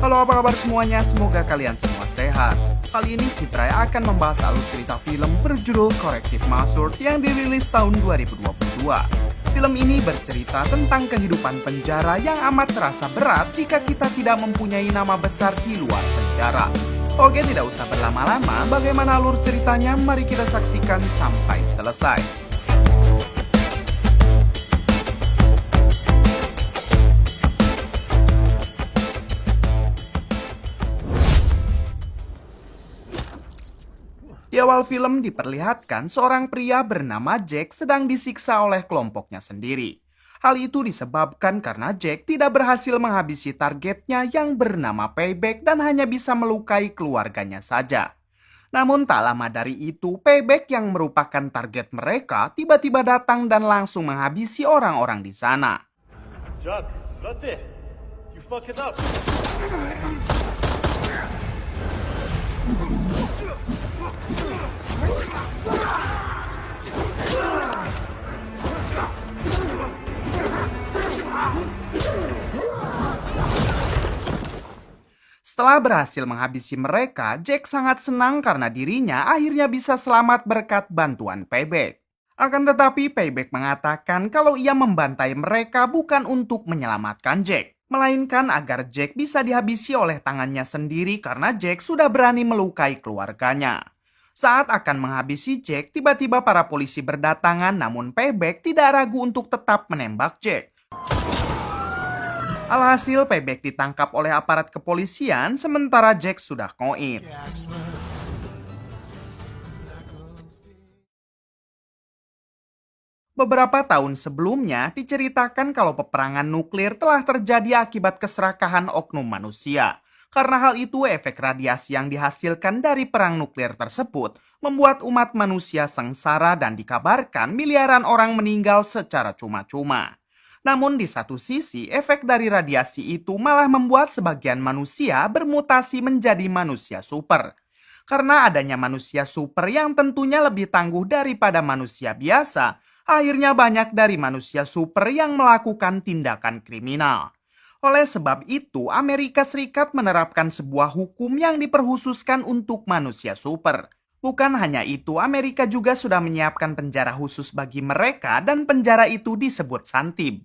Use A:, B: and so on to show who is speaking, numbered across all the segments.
A: Halo, apa kabar semuanya? Semoga kalian semua sehat. Kali ini Citray akan membahas alur cerita film berjudul Corrective Measures yang dirilis tahun 2022. Film ini bercerita tentang kehidupan penjara yang amat terasa berat jika kita tidak mempunyai nama besar di luar penjara. Oke, tidak usah berlama-lama, bagaimana alur ceritanya? Mari kita saksikan sampai selesai. Di awal film diperlihatkan seorang pria bernama Jack sedang disiksa oleh kelompoknya sendiri. Hal itu disebabkan karena Jack tidak berhasil menghabisi targetnya yang bernama Payback dan hanya bisa melukai keluarganya saja. Namun tak lama dari itu, Payback yang merupakan target mereka tiba-tiba datang dan langsung menghabisi orang-orang di sana.
B: Jack, berarti you fuck it up.
A: Setelah berhasil menghabisi mereka, Jack sangat senang karena dirinya akhirnya bisa selamat berkat bantuan Payback. Akan tetapi Payback mengatakan kalau ia membantai mereka bukan untuk menyelamatkan Jack, melainkan agar Jack bisa dihabisi oleh tangannya sendiri karena Jack sudah berani melukai keluarganya. Saat akan menghabisi Jack, tiba-tiba para polisi berdatangan namun Payback tidak ragu untuk tetap menembak Jack. Alhasil Payback ditangkap oleh aparat kepolisian sementara Jack sudah koin. Beberapa tahun sebelumnya diceritakan kalau peperangan nuklir telah terjadi akibat keserakahan oknum manusia. Karena hal itu efek radiasi yang dihasilkan dari perang nuklir tersebut membuat umat manusia sengsara dan dikabarkan miliaran orang meninggal secara cuma-cuma. Namun di satu sisi, efek dari radiasi itu malah membuat sebagian manusia bermutasi menjadi manusia super. Karena adanya manusia super yang tentunya lebih tangguh daripada manusia biasa, akhirnya banyak dari manusia super yang melakukan tindakan kriminal. Oleh sebab itu, Amerika Serikat menerapkan sebuah hukum yang diperkhususkan untuk manusia super. Bukan hanya itu, Amerika juga sudah menyiapkan penjara khusus bagi mereka dan penjara itu disebut Santib.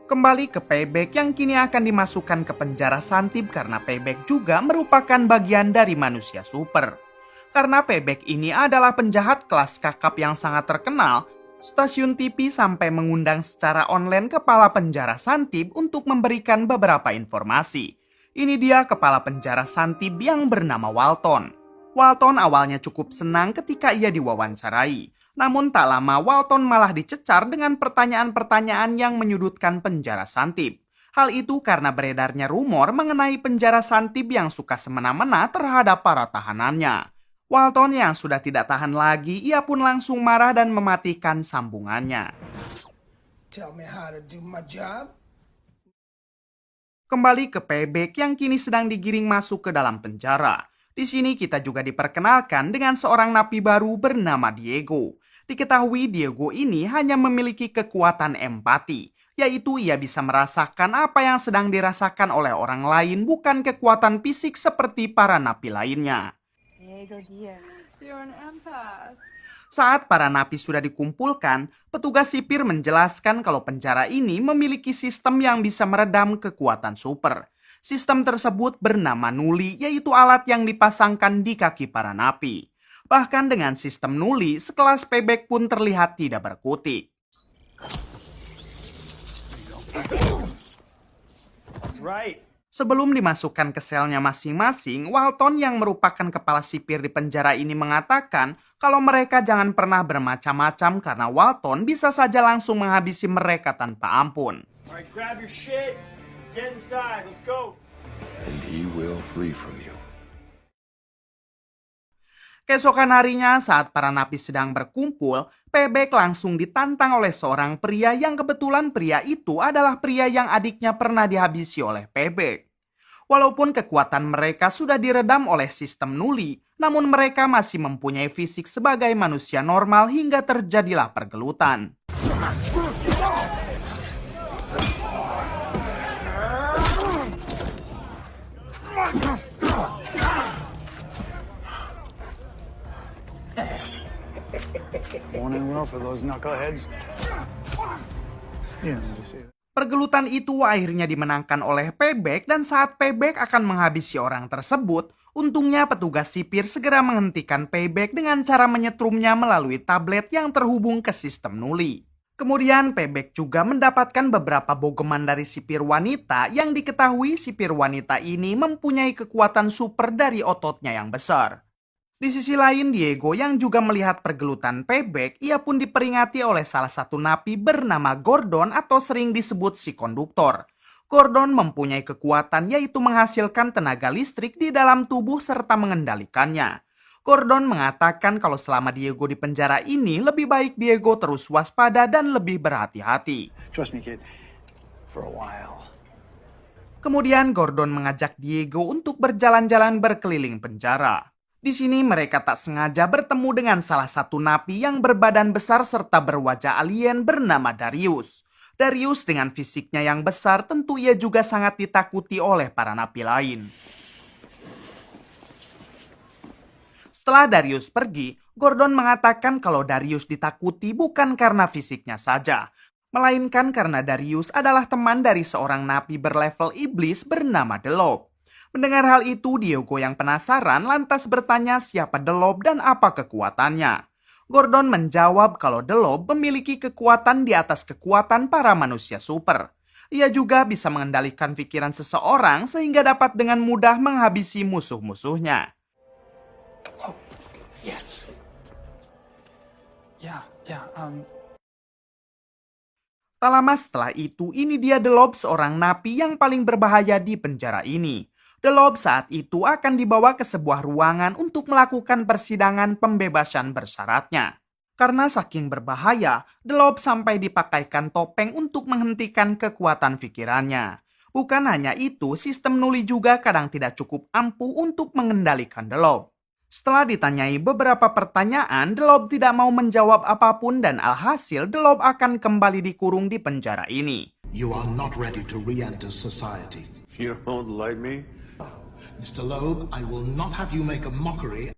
A: Kembali ke Payback yang kini akan dimasukkan ke penjara Santib karena Payback juga merupakan bagian dari manusia super. Karena Payback ini adalah penjahat kelas kakap yang sangat terkenal, stasiun TV sampai mengundang secara online kepala penjara Santib untuk memberikan beberapa informasi. Ini dia kepala penjara Santib yang bernama Walton. Walton awalnya cukup senang ketika ia diwawancarai. Namun tak lama Walton malah dicecar dengan pertanyaan-pertanyaan yang menyudutkan penjara Santib. Hal itu karena beredarnya rumor mengenai penjara Santib yang suka semena-mena terhadap para tahanannya. Walton yang sudah tidak tahan lagi, ia pun langsung marah dan mematikan sambungannya.
C: Tell me how to do my job.
A: Kembali ke Payback yang kini sedang digiring masuk ke dalam penjara. Di sini kita juga diperkenalkan dengan seorang napi baru bernama Diego. Diketahui Diego ini hanya memiliki kekuatan empati, yaitu ia bisa merasakan apa yang sedang dirasakan oleh orang lain, bukan kekuatan fisik seperti para napi lainnya.
D: Diego Diaz, you're an empath.
A: Saat para napi sudah dikumpulkan, petugas sipir menjelaskan kalau penjara ini memiliki sistem yang bisa meredam kekuatan super. Sistem tersebut bernama Nuli, yaitu alat yang dipasangkan di kaki para napi. Bahkan dengan sistem Nuli, sekelas Payback pun terlihat tidak berkutik.
B: Right.
A: Sebelum dimasukkan ke selnya masing-masing, Walton yang merupakan kepala sipir di penjara ini mengatakan kalau mereka jangan pernah bermacam-macam karena Walton bisa saja langsung menghabisi mereka tanpa ampun.
B: Alright, grab your shit. Get inside. Let's go.
E: And he will flee from you.
A: Keesokan harinya saat para napi sedang berkumpul, Payback langsung ditantang oleh seorang pria yang kebetulan pria itu adalah pria yang adiknya pernah dihabisi oleh Payback. Walaupun kekuatan mereka sudah diredam oleh sistem Nuli, namun mereka masih mempunyai fisik sebagai manusia normal hingga terjadilah pergelutan.
F: Morning well for those knuckleheads. Yeah, just see it.
A: Pergelutan itu akhirnya dimenangkan oleh Payback dan saat Payback akan menghabisi orang tersebut, untungnya petugas sipir segera menghentikan Payback dengan cara menyetrumnya melalui tablet yang terhubung ke sistem nuli. Kemudian Payback juga mendapatkan beberapa bogeman dari sipir wanita yang diketahui sipir wanita ini mempunyai kekuatan super dari ototnya yang besar. Di sisi lain, Diego yang juga melihat pergelutan Payback, ia pun diperingati oleh salah satu napi bernama Gordon atau sering disebut si konduktor. Gordon mempunyai kekuatan yaitu menghasilkan tenaga listrik di dalam tubuh serta mengendalikannya. Gordon mengatakan kalau selama Diego di penjara ini, lebih baik Diego terus waspada dan lebih berhati-hati.
F: Trust me, kid. For a while.
A: Kemudian Gordon mengajak Diego untuk berjalan-jalan berkeliling penjara. Di sini mereka tak sengaja bertemu dengan salah satu napi yang berbadan besar serta berwajah alien bernama Darius. Darius dengan fisiknya yang besar tentu ia juga sangat ditakuti oleh para napi lain. Setelah Darius pergi, Gordon mengatakan kalau Darius ditakuti bukan karena fisiknya saja, melainkan karena Darius adalah teman dari seorang napi berlevel iblis bernama The Lob. Mendengar hal itu, Diego yang penasaran lantas bertanya siapa The Lob dan apa kekuatannya. Gordon menjawab kalau The Lob memiliki kekuatan di atas kekuatan para manusia super. Ia juga bisa mengendalikan pikiran seseorang sehingga dapat dengan mudah menghabisi musuh-musuhnya.
C: Oh, yes. Yeah.
A: Tak lama setelah itu, ini dia The Lob, seorang napi yang paling berbahaya di penjara ini. The Lob saat itu akan dibawa ke sebuah ruangan untuk melakukan persidangan pembebasan bersyaratnya. Karena saking berbahaya, The Lob sampai dipakaikan topeng untuk menghentikan kekuatan pikirannya. Bukan hanya itu, sistem nuli juga kadang tidak cukup ampuh untuk mengendalikan The Lob. Setelah ditanyai beberapa pertanyaan, The Lob tidak mau menjawab apapun dan alhasil The Lob akan kembali dikurung di penjara ini.
G: You are not ready to re-enter society.
E: You won't like me?
G: Mr. Loeb, I will not have you make a mockery.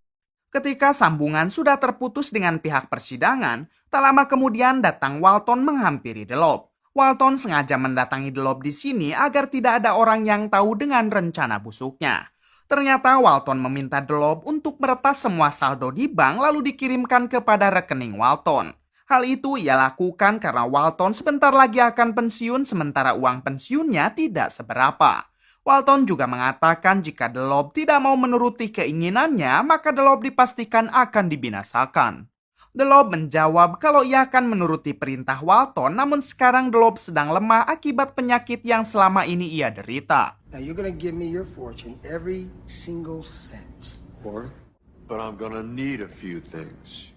A: Ketika sambungan sudah terputus dengan pihak persidangan, tak lama kemudian datang Walton menghampiri The Lob. Walton sengaja mendatangi The Lob di sini agar tidak ada orang yang tahu dengan rencana busuknya. Ternyata Walton meminta The Lob untuk meretas semua saldo di bank lalu dikirimkan kepada rekening Walton. Hal itu ia lakukan karena Walton sebentar lagi akan pensiun sementara uang pensiunnya tidak seberapa. Walton juga mengatakan jika The Lob tidak mau menuruti keinginannya, maka The Lob dipastikan akan dibinasakan. The Lob menjawab kalau ia akan menuruti perintah Walton, namun sekarang The Lob sedang lemah akibat penyakit yang selama ini ia derita.
C: Now you're gonna give me your fortune, every single cent.
E: But I'm gonna need a few things.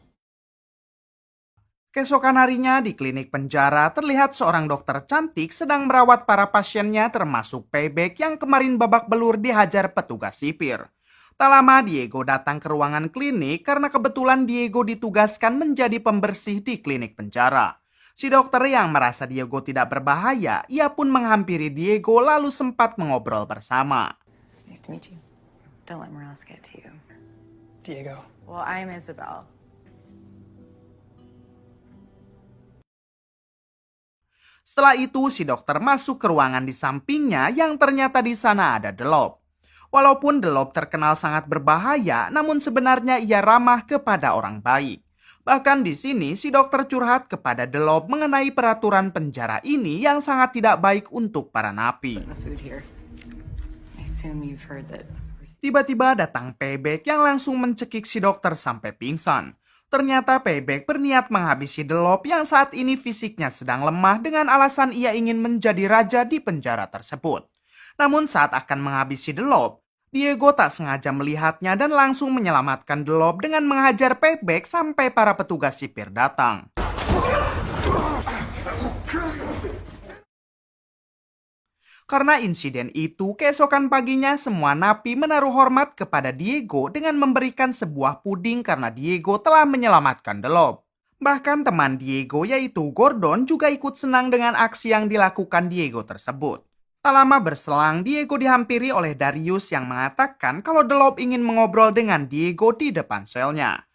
A: Keesokan harinya di klinik penjara terlihat seorang dokter cantik sedang merawat para pasiennya termasuk Payback yang kemarin babak belur dihajar petugas sipir. Tak lama Diego datang ke ruangan klinik karena kebetulan Diego ditugaskan menjadi pembersih di klinik penjara. Si dokter yang merasa Diego tidak berbahaya, ia pun menghampiri Diego lalu sempat mengobrol bersama.
D: Nice to meet you. Don't let Morales get to you.
C: Diego.
D: Well, I'm Isabel.
A: Setelah itu, si dokter masuk ke ruangan di sampingnya yang ternyata di sana ada The Lob. Walaupun The Lob terkenal sangat berbahaya, namun sebenarnya ia ramah kepada orang baik. Bahkan di sini, si dokter curhat kepada The Lob mengenai peraturan penjara ini yang sangat tidak baik untuk para napi. Tiba-tiba datang Payback yang langsung mencekik si dokter sampai pingsan. Ternyata Payback berniat menghabisi The Lob yang saat ini fisiknya sedang lemah dengan alasan ia ingin menjadi raja di penjara tersebut. Namun saat akan menghabisi The Lob, Diego tak sengaja melihatnya dan langsung menyelamatkan The Lob dengan menghajar Payback sampai para petugas sipir datang. Karena insiden itu, keesokan paginya semua napi menaruh hormat kepada Diego dengan memberikan sebuah puding karena Diego telah menyelamatkan The Lob. Bahkan teman Diego yaitu Gordon juga ikut senang dengan aksi yang dilakukan Diego tersebut. Tak lama berselang, Diego dihampiri oleh Darius yang mengatakan kalau The Lob ingin mengobrol dengan Diego di depan selnya.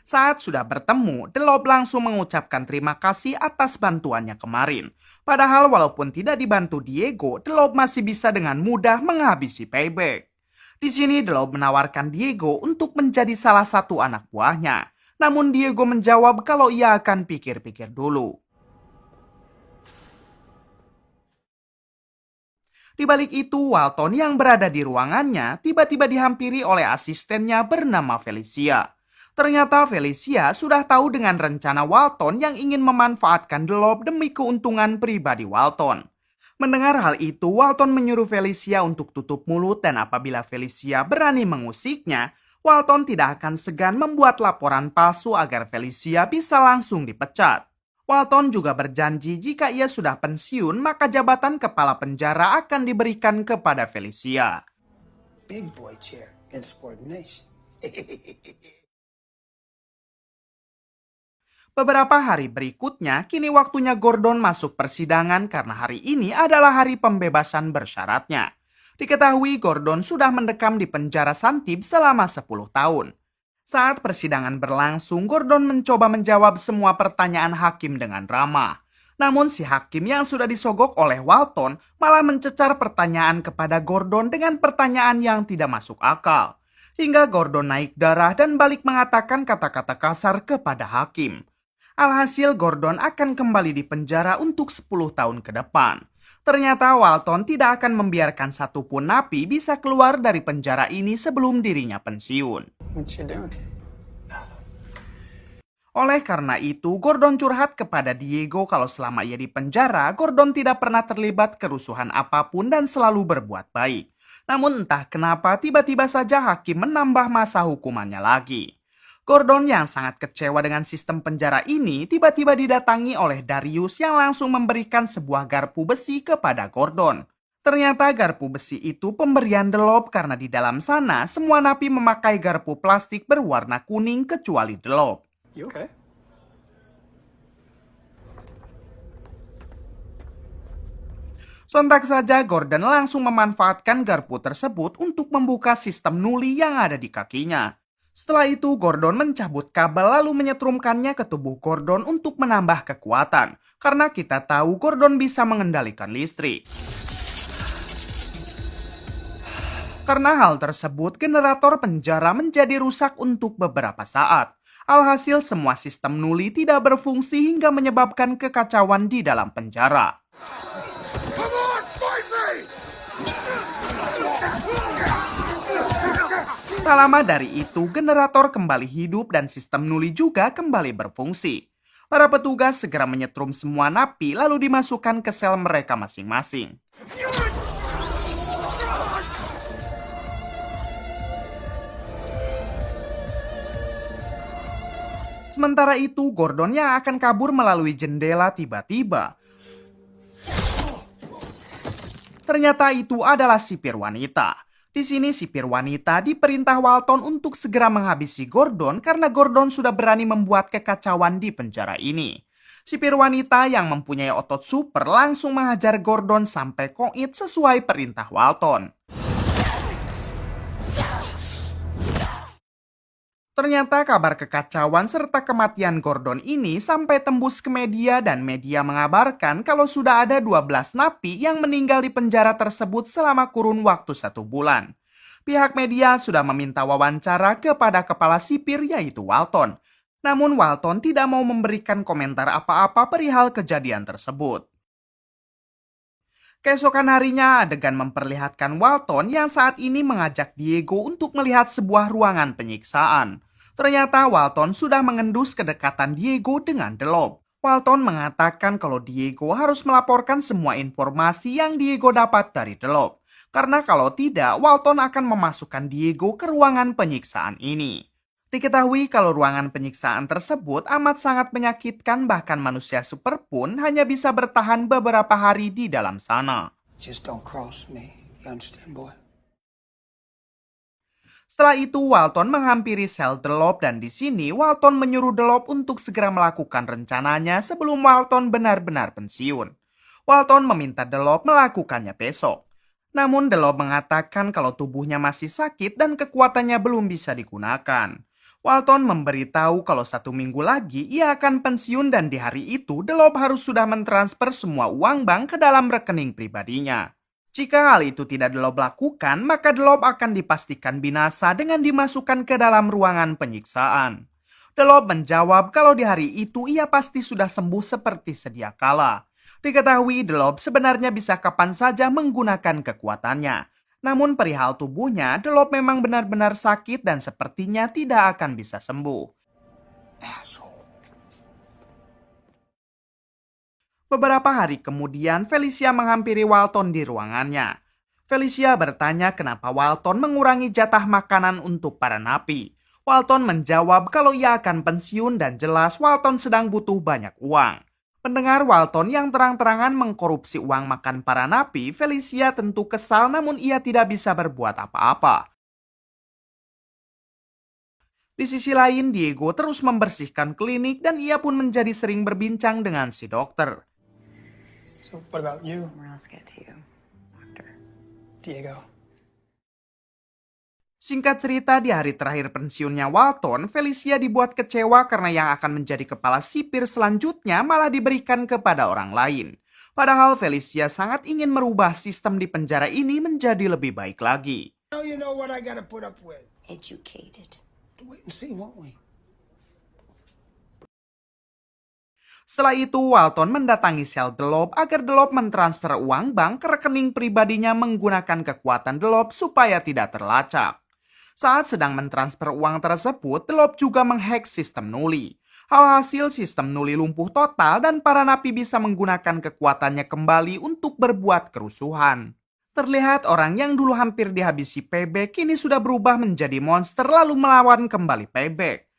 A: Saat sudah bertemu, The Lob langsung mengucapkan terima kasih atas bantuannya kemarin. Padahal walaupun tidak dibantu Diego, The Lob masih bisa dengan mudah menghabisi Payback. Di sini The Lob menawarkan Diego untuk menjadi salah satu anak buahnya. Namun Diego menjawab kalau ia akan pikir-pikir dulu. Di balik itu, Walton yang berada di ruangannya tiba-tiba dihampiri oleh asistennya bernama Felicia. Ternyata Felicia sudah tahu dengan rencana Walton yang ingin memanfaatkan The Lob demi keuntungan pribadi Walton. Mendengar hal itu, Walton menyuruh Felicia untuk tutup mulut dan apabila Felicia berani mengusiknya, Walton tidak akan segan membuat laporan palsu agar Felicia bisa langsung dipecat. Walton juga berjanji jika ia sudah pensiun, maka jabatan kepala penjara akan diberikan kepada Felicia.
C: Big boy chair, insubordination.
A: Beberapa hari berikutnya, kini waktunya Gordon masuk persidangan karena hari ini adalah hari pembebasan bersyaratnya. Diketahui Gordon sudah mendekam di penjara Santib selama 10 tahun. Saat persidangan berlangsung, Gordon mencoba menjawab semua pertanyaan hakim dengan ramah. Namun si hakim yang sudah disogok oleh Walton malah mencecar pertanyaan kepada Gordon dengan pertanyaan yang tidak masuk akal. Hingga Gordon naik darah dan balik mengatakan kata-kata kasar kepada hakim. Alhasil Gordon akan kembali di penjara untuk 10 tahun ke depan. Ternyata Walton tidak akan membiarkan satupun napi bisa keluar dari penjara ini sebelum dirinya pensiun.
F: What you doing?
A: Oleh karena itu, Gordon curhat kepada Diego kalau selama ia di penjara, Gordon tidak pernah terlibat kerusuhan apapun dan selalu berbuat baik. Namun entah kenapa tiba-tiba saja hakim menambah masa hukumannya lagi. Gordon yang sangat kecewa dengan sistem penjara ini tiba-tiba didatangi oleh Darius yang langsung memberikan sebuah garpu besi kepada Gordon. Ternyata garpu besi itu pemberian The Lob karena di dalam sana semua napi memakai garpu plastik berwarna kuning kecuali The Lob.
F: You okay?
A: Sontak saja Gordon langsung memanfaatkan garpu tersebut untuk membuka sistem nuli yang ada di kakinya. Setelah itu Gordon mencabut kabel lalu menyetrumkannya ke tubuh Gordon untuk menambah kekuatan. Karena kita tahu Gordon bisa mengendalikan listrik. Karena hal tersebut, generator penjara menjadi rusak untuk beberapa saat. Alhasil semua sistem nuli tidak berfungsi hingga menyebabkan kekacauan di dalam penjara. Tak lama dari itu, generator kembali hidup dan sistem nuli juga kembali berfungsi. Para petugas segera menyetrum semua napi lalu dimasukkan ke sel mereka masing-masing. Sementara itu, Gordon yang akan kabur melalui jendela tiba-tiba. Ternyata itu adalah sipir wanita. Di sini sipir wanita diperintah Walton untuk segera menghabisi Gordon karena Gordon sudah berani membuat kekacauan di penjara ini. Sipir wanita yang mempunyai otot super langsung menghajar Gordon sampai koit sesuai perintah Walton. Ternyata kabar kekacauan serta kematian Gordon ini sampai tembus ke media dan media mengabarkan kalau sudah ada 12 napi yang meninggal di penjara tersebut selama kurun waktu 1 bulan. Pihak media sudah meminta wawancara kepada kepala sipir yaitu Walton. Namun Walton tidak mau memberikan komentar apa-apa perihal kejadian tersebut. Keesokan harinya adegan memperlihatkan Walton yang saat ini mengajak Diego untuk melihat sebuah ruangan penyiksaan. Ternyata Walton sudah mengendus kedekatan Diego dengan The Lob. Walton mengatakan kalau Diego harus melaporkan semua informasi yang Diego dapat dari The Lob. Karena kalau tidak, Walton akan memasukkan Diego ke ruangan penyiksaan ini. Diketahui kalau ruangan penyiksaan tersebut amat sangat menyakitkan, bahkan manusia super pun hanya bisa bertahan beberapa hari di dalam sana.
C: Just don't cross me. You understand, boy?
A: Setelah itu, Walton menghampiri sel Delob dan di sini Walton menyuruh Delob untuk segera melakukan rencananya sebelum Walton benar-benar pensiun. Walton meminta Delob melakukannya besok. Namun Delob mengatakan kalau tubuhnya masih sakit dan kekuatannya belum bisa digunakan. Walton memberitahu kalau 1 minggu lagi ia akan pensiun dan di hari itu Delob harus sudah mentransfer semua uang bank ke dalam rekening pribadinya. Jika hal itu tidak Delob lakukan, maka Delob akan dipastikan binasa dengan dimasukkan ke dalam ruangan penyiksaan. Delob menjawab kalau di hari itu ia pasti sudah sembuh seperti sedia kala. Diketahui Delob sebenarnya bisa kapan saja menggunakan kekuatannya. Namun perihal tubuhnya, Delob memang benar-benar sakit dan sepertinya tidak akan bisa sembuh. Beberapa hari kemudian, Felicia menghampiri Walton di ruangannya. Felicia bertanya kenapa Walton mengurangi jatah makanan untuk para napi. Walton menjawab kalau ia akan pensiun dan jelas Walton sedang butuh banyak uang. Mendengar Walton yang terang-terangan mengkorupsi uang makan para napi, Felicia tentu kesal namun ia tidak bisa berbuat apa-apa. Di sisi lain, Diego terus membersihkan klinik dan ia pun menjadi sering berbincang dengan si dokter.
F: So, what about you,
D: Let Morales get to you, Doctor.
F: Diego?
A: Singkat cerita, di hari terakhir pensiunnya Walton, Felicia dibuat kecewa karena yang akan menjadi kepala sipir selanjutnya malah diberikan kepada orang lain. Padahal Felicia sangat ingin merubah sistem di penjara ini menjadi lebih baik lagi.
C: Now you know what I gotta put up with.
D: Educated.
C: Wait and see, won't we?
A: Setelah itu, Walton mendatangi sel Delob agar Delob mentransfer uang bank ke rekening pribadinya menggunakan kekuatan Delob supaya tidak terlacak. Saat sedang mentransfer uang tersebut, Delob juga menghack sistem Nuli. Alhasil sistem Nuli lumpuh total dan para napi bisa menggunakan kekuatannya kembali untuk berbuat kerusuhan. Terlihat orang yang dulu hampir dihabisi Payback kini sudah berubah menjadi monster lalu melawan kembali Payback.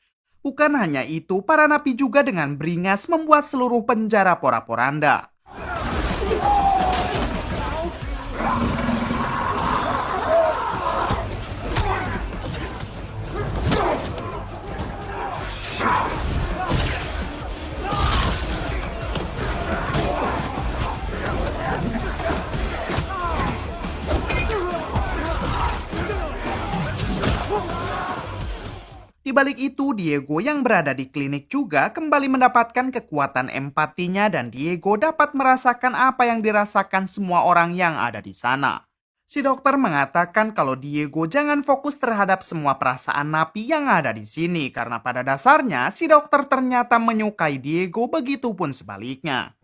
A: Bukan hanya itu, para napi juga dengan beringas membuat seluruh penjara porak-poranda. Di balik itu, Diego yang berada di klinik juga kembali mendapatkan kekuatan empatinya dan Diego dapat merasakan apa yang dirasakan semua orang yang ada di sana. Si dokter mengatakan kalau Diego jangan fokus terhadap semua perasaan napi yang ada di sini karena pada dasarnya si dokter ternyata menyukai Diego, begitupun sebaliknya.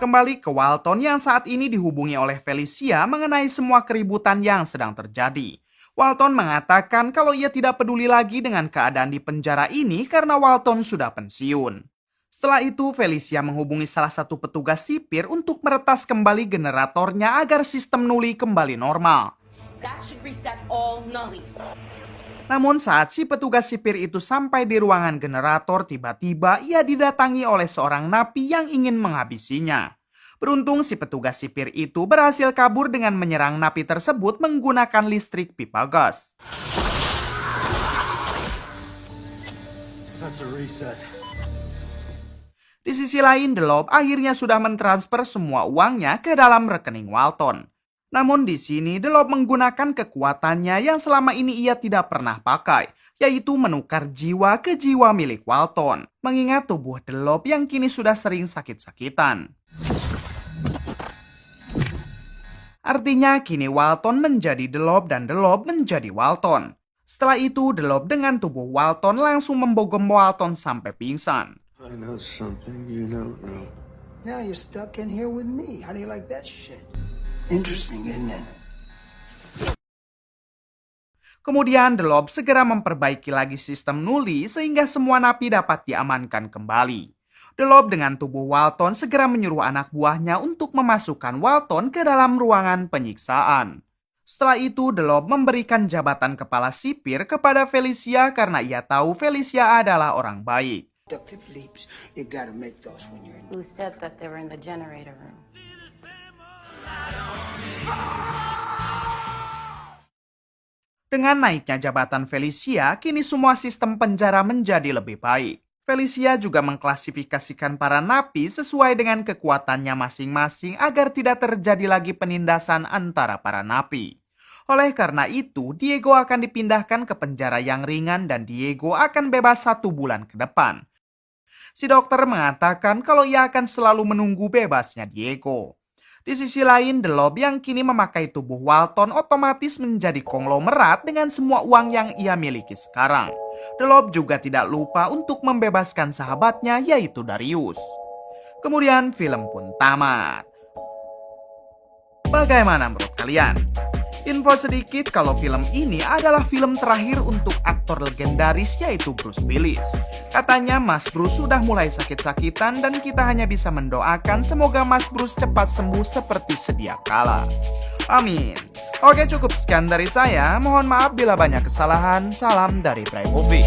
A: Kembali ke Walton yang saat ini dihubungi oleh Felicia mengenai semua keributan yang sedang terjadi. Walton mengatakan kalau ia tidak peduli lagi dengan keadaan di penjara ini karena Walton sudah pensiun. Setelah itu, Felicia menghubungi salah satu petugas sipir untuk meretas kembali generatornya agar sistem Nuli kembali normal.
H: That should reset all nullies.
A: Namun saat si petugas sipir itu sampai di ruangan generator, tiba-tiba ia didatangi oleh seorang napi yang ingin menghabisinya. Beruntung si petugas sipir itu berhasil kabur dengan menyerang napi tersebut menggunakan listrik pipa gas.
E: That's a reset.
A: Di sisi lain, Delob akhirnya sudah mentransfer semua uangnya ke dalam rekening Walton. Namun di sini Delob menggunakan kekuatannya yang selama ini ia tidak pernah pakai, yaitu menukar jiwa ke jiwa milik Walton, mengingat tubuh Delob yang kini sudah sering sakit-sakitan. Artinya kini Walton menjadi Delob dan Delob menjadi Walton. Setelah itu Delob dengan tubuh Walton langsung membogom Walton sampai pingsan.
E: I know something you don't know.
C: Now you're stuck in here with me. How do you like that shit? Interesting, isn't it?
A: Kemudian Delob segera memperbaiki lagi sistem Nuli sehingga semua napi dapat diamankan kembali. Delob dengan tubuh Walton segera menyuruh anak buahnya untuk memasukkan Walton ke dalam ruangan penyiksaan. Setelah itu, Delob memberikan jabatan kepala sipir kepada Felicia karena ia tahu Felicia adalah orang baik.
C: Deductive leaps, you gotta make those when you're in.
D: Who said that they were in the generator room?
A: Dengan naiknya jabatan Felicia, kini semua sistem penjara menjadi lebih baik. Felicia juga mengklasifikasikan para napi sesuai dengan kekuatannya masing-masing agar tidak terjadi lagi penindasan antara para napi. Oleh karena itu, Diego akan dipindahkan ke penjara yang ringan dan Diego akan bebas 1 bulan ke depan. Si dokter mengatakan kalau ia akan selalu menunggu bebasnya Diego. Di sisi lain, The Lob yang kini memakai tubuh Walton otomatis menjadi konglomerat dengan semua uang yang ia miliki sekarang. The Lob juga tidak lupa untuk membebaskan sahabatnya yaitu Darius. Kemudian film pun tamat. Bagaimana menurut kalian? Info sedikit kalau film ini adalah film terakhir untuk aktor legendaris yaitu Bruce Willis. Katanya Mas Bruce sudah mulai sakit-sakitan dan kita hanya bisa mendoakan semoga Mas Bruce cepat sembuh seperti sedia kala. Amin. Oke, cukup sekian dari saya. Mohon maaf bila banyak kesalahan. Salam dari Prime Movie.